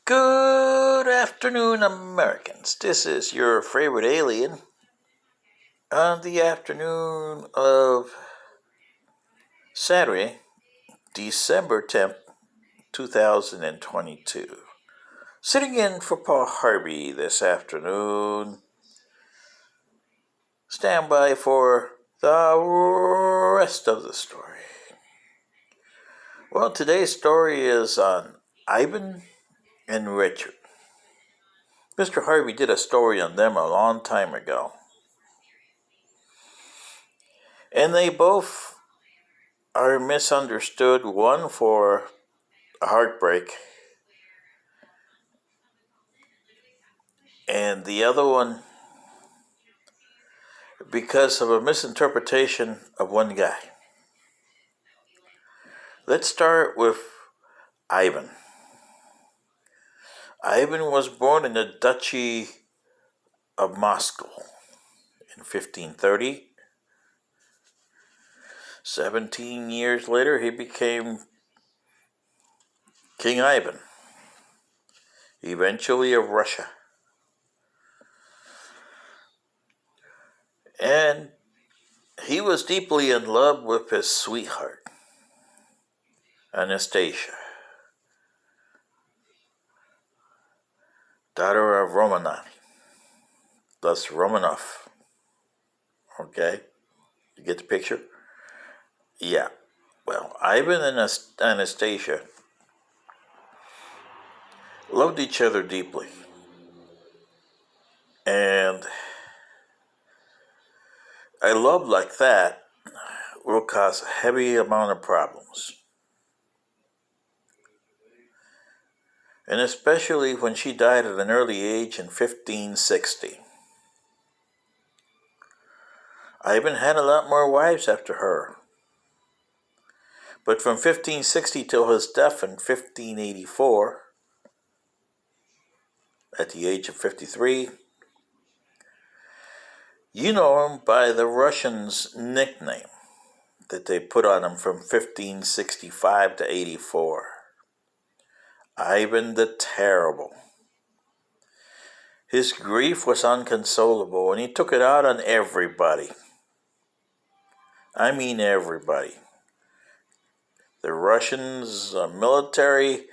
Good afternoon, Americans. This is your favorite alien on the afternoon of Saturday, December 10th, 2022. Sitting in for Paul Harvey this afternoon. Stand by for the rest of the story. Well, today's story is on Ivan and Richard. Mr. Harvey did a story on them a long time ago. And they both are misunderstood, one for a heartbreak, and the other one because of a misinterpretation of one guy. Let's start with Ivan. Ivan was born in the Duchy of Moscow in 1530. 17 years later, he became King Ivan, eventually of Russia. And he was deeply in love with his sweetheart, Anastasia, daughter of Romanov, thus Romanov. Okay? You get the picture? Yeah. Well, Ivan and Anastasia loved each other deeply. And a love like that will cause a heavy amount of problems. And especially when she died at an early age in 1560. Ivan had a lot more wives after her. But from 1560 till his death in 1584, at the age of 53, you know him by the Russians' nickname that they put on him from 1565 to 84. Ivan the Terrible. His grief was inconsolable, and he took it out on everybody. I mean everybody. The Russians military,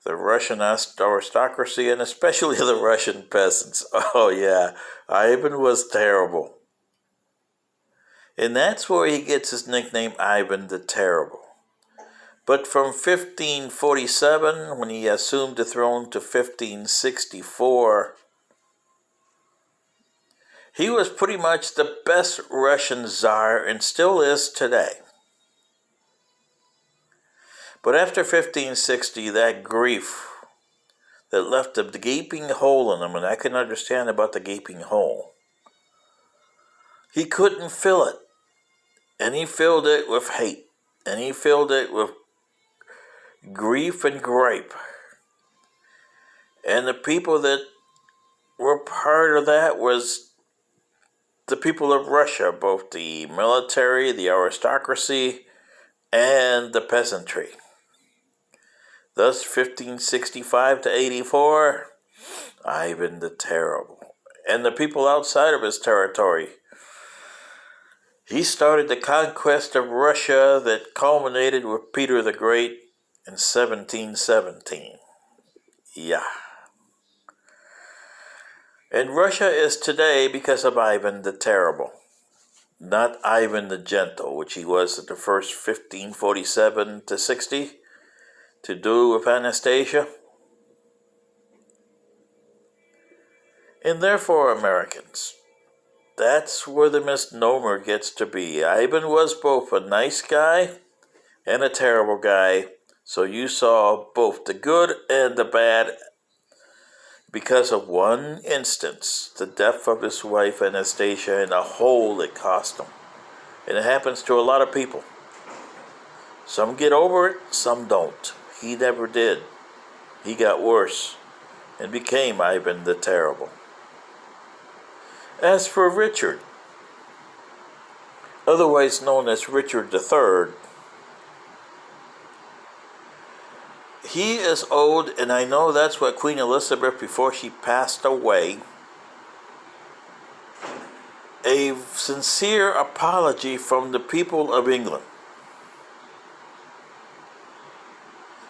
the Russian aristocracy, and especially the Russian peasants. Oh yeah, Ivan was terrible. And that's where he gets his nickname, Ivan the Terrible. But from 1547, when he assumed the throne, to 1564, he was pretty much the best Russian Tsar and still is today. But after 1560, that grief that left a gaping hole in him, and I can understand about the gaping hole, he couldn't fill it. And he filled it with hate. And he filled it with grief and gripe. And the people that were part of that was the people of Russia, both the military, the aristocracy, and the peasantry. Thus, 1565 to 84, Ivan the Terrible. And the people outside of his territory. He started the conquest of Russia that culminated with Peter the Great in 1717. Yeah. And Russia is today because of Ivan the Terrible. Not Ivan the Gentle, which he was at the first 1547 to 60. To do with Anastasia. And therefore, Americans, that's where the misnomer gets to be. Ivan was both a nice guy and a terrible guy, so you saw both the good and the bad because of one instance, the death of his wife Anastasia, and the hole it cost him. And it happens to a lot of people. Some get over it, some don't. He never did. He got worse and became Ivan the Terrible. As for Richard, otherwise known as Richard III, he is owed, and I know that's what Queen Elizabeth, before she passed away, a sincere apology from the people of England.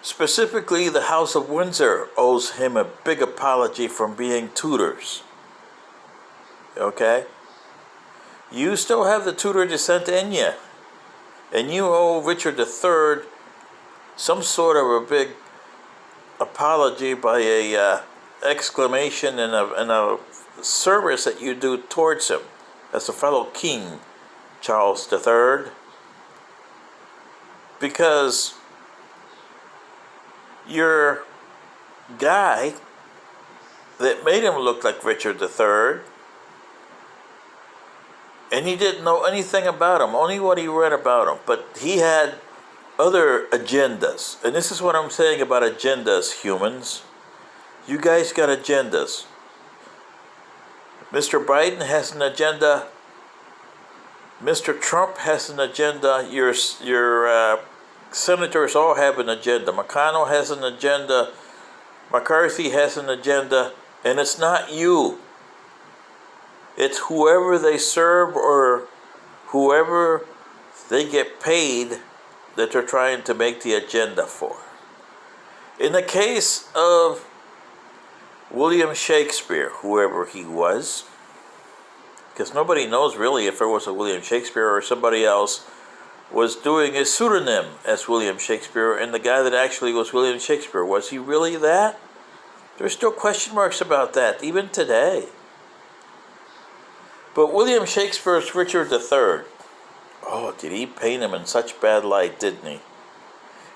Specifically, the House of Windsor owes him a big apology from being Tudors. Okay? You still have the Tudor descent in you. And you owe Richard III some sort of a big apology by a exclamation and a service that you do towards him as a fellow king, Charles III. Because your guy that made him look like Richard III, and he didn't know anything about him, only what he read about him, but he had other agendas. And this is what I'm saying about agendas, humans. You guys got agendas. Mr. Biden has an agenda. Mr. Trump has an agenda. Your senators all have an agenda. McConnell has an agenda. McCarthy has an agenda. And it's not you. It's whoever they serve or whoever they get paid that they're trying to make the agenda for. In the case of William Shakespeare, whoever he was, because nobody knows really if it was a William Shakespeare or somebody else was doing a pseudonym as William Shakespeare, and the guy that actually was William Shakespeare, was he really that? There's still question marks about that, even today. But William Shakespeare's Richard III, oh, did he paint him in such bad light, didn't he?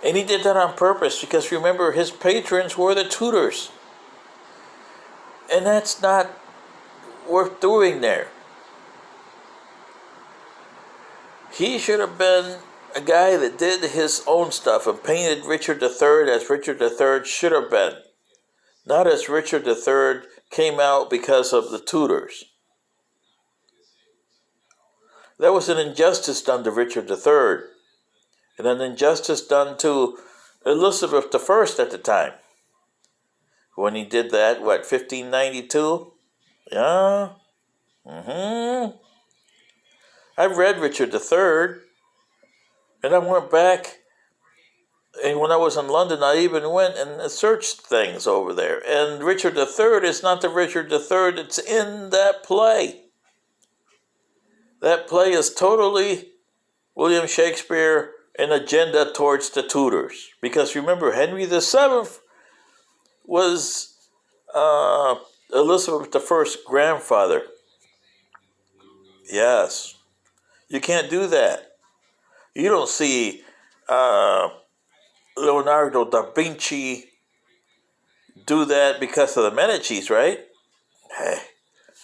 And he did that on purpose, because remember, his patrons were the Tudors. And that's not worth doing there. He should have been a guy that did his own stuff and painted Richard III as Richard III should have been. Not as Richard III came out because of the Tudors. That was an injustice done to Richard III, and an injustice done to Elizabeth I at the time. When he did that, 1592? Yeah. I've read Richard III, and I went back, and when I was in London, I even went and searched things over there. And Richard III is not the Richard III that's in that play. That play is totally William Shakespeare, an agenda towards the Tudors. Because remember, Henry VII was Elizabeth I's grandfather. Yes. You can't do that. You don't see Leonardo da Vinci do that because of the Medicis, right? Hey,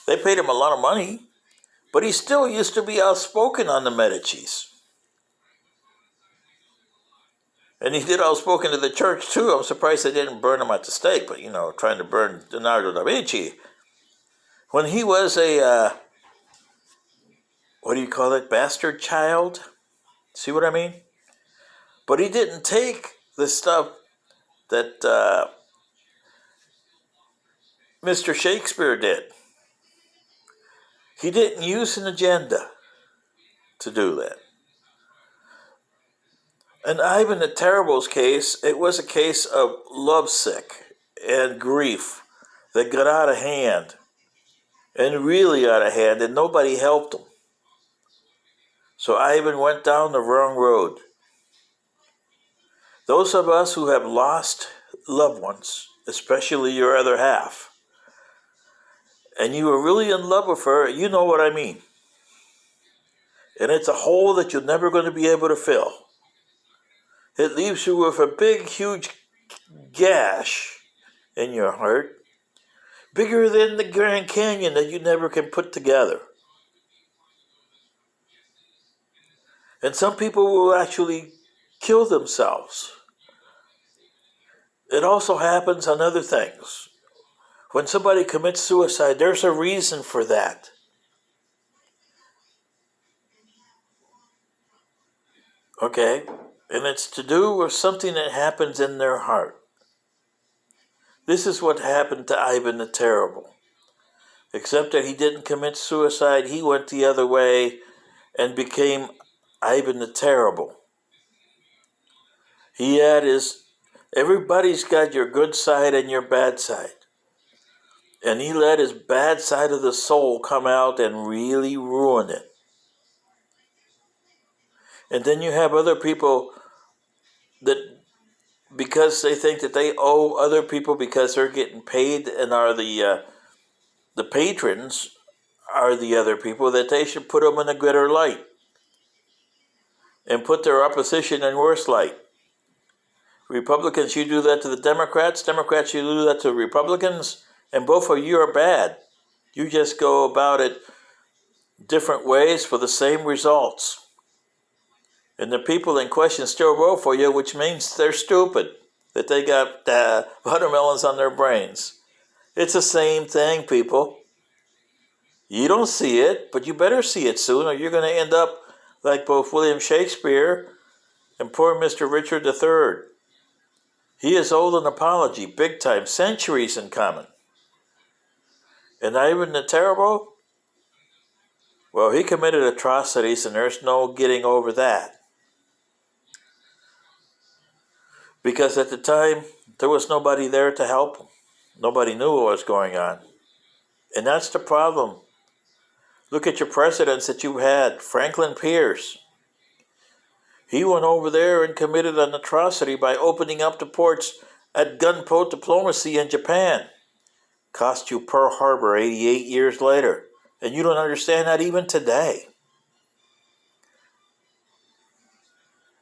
they paid him a lot of money, but he still used to be outspoken on the Medicis. And he did outspoken to the church, too. I'm surprised they didn't burn him at the stake, but, trying to burn Leonardo da Vinci. When he was a, what do you call it, bastard child? See what I mean? But he didn't take the stuff that Mr. Shakespeare did. He didn't use an agenda to do that. In Ivan the Terrible's case, it was a case of lovesick and grief that got out of hand, and really out of hand, and nobody helped him. So Ivan went down the wrong road. Those of us who have lost loved ones, especially your other half, and you were really in love with her, you know what I mean. And it's a hole that you're never going to be able to fill. It leaves you with a big, huge gash in your heart, bigger than the Grand Canyon that you never can put together. And some people will actually kill themselves. It also happens on other things. When somebody commits suicide, there's a reason for that. Okay? And it's to do with something that happens in their heart. This is what happened to Ivan the Terrible. Except that he didn't commit suicide, he went the other way and became Ivan the Terrible. He had everybody's got your good side and your bad side. And he let his bad side of the soul come out and really ruin it. And then you have other people that, because they think that they owe other people because they're getting paid and are the patrons are the other people, that they should put them in a better light and put their opposition in worse light. Republicans, you do that to the Democrats. Democrats, you do that to Republicans. And both of you are bad. You just go about it different ways for the same results. And the people in question still vote for you, which means they're stupid, that they got watermelons on their brains. It's the same thing, people. You don't see it, but you better see it soon, or you're going to end up like both William Shakespeare and poor Mr. Richard III. He is owed an apology, big time, centuries in common. And Ivan the Terrible? Well, he committed atrocities, and there's no getting over that. Because at the time, there was nobody there to help him. Nobody knew what was going on. And that's the problem. Look at your presidents that you had. Franklin Pierce. He went over there and committed an atrocity by opening up the ports at gunboat diplomacy in Japan. Cost you Pearl Harbor 88 years later. And you don't understand that even today.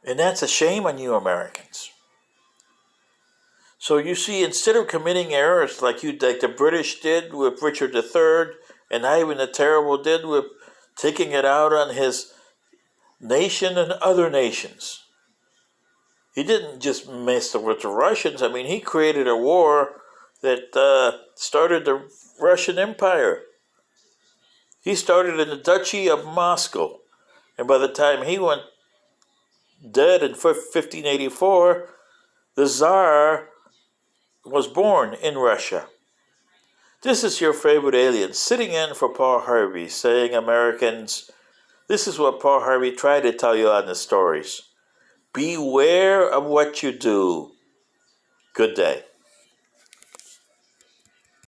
And that's a shame on you Americans. So you see, instead of committing errors like the British did with Richard III and Ivan the Terrible did with taking it out on his nation and other nations. He didn't just mess with the Russians. I mean, he created a war that started the Russian Empire. He started in the Duchy of Moscow. And by the time he went dead in 1584, the Tsar was born in Russia. This is your favorite alien sitting in for Paul Harvey, saying, Americans, this is what Paul Harvey tried to tell you on the stories. Beware of what you do. Good day.